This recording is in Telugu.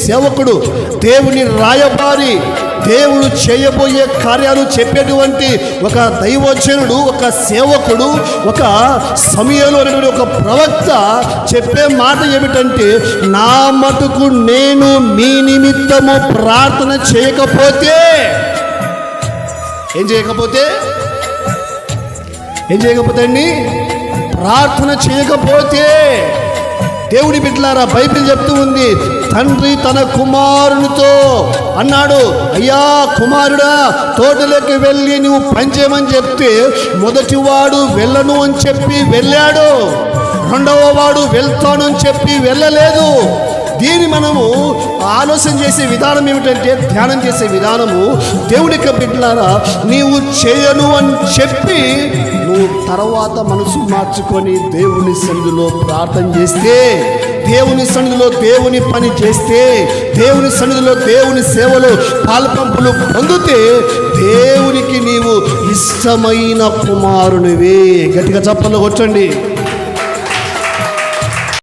సేవకుడు, దేవుని రాయబారి, దేవుడు చేయబోయే కార్యాలు చెప్పేటువంటి ఒక దైవజనుడు, ఒక సేవకుడు, ఒక సమయంలో ఒక ప్రవక్త చెప్పే మాట ఏమిటంటే, నా మటుకు నేను మీ నిమిత్తము ప్రార్థన చేయకపోతే ఏం చేయకపోతే అండి, ప్రార్థన చేయకపోతే, దేవుడి బిడ్డలారా, బైబిల్ చెప్తూ ఉంది, తండ్రి తన కుమారునితో అన్నాడు, అయ్యా కుమారుడా, తోటలోకి వెళ్ళి నువ్వు పని చేయమని చెప్తే మొదటివాడు వెళ్ళను అని చెప్పి వెళ్ళాడు, రెండవ వాడు వెళ్తాను అని చెప్పి వెళ్ళలేదు. దీన్ని మనము ఆలోచన చేసే విధానం ఏమిటంటే, ధ్యానం చేసే విధానము, దేవుడి యొక్క బిడ్డలారా, నీవు చేయను అని చెప్పి నువ్వు తర్వాత మనసు మార్చుకొని దేవుని సన్నిధిలో ప్రార్థన చేస్తే, దేవుని సన్నిధిలో దేవుని పని చేస్తే, దేవుని సన్నిధిలో దేవుని సేవలో పాల్పంపులు పొందితే, దేవునికి నీవు ఇష్టమైన కుమారునివే. గట్టిగా చప్పట్లు కొట్టండి.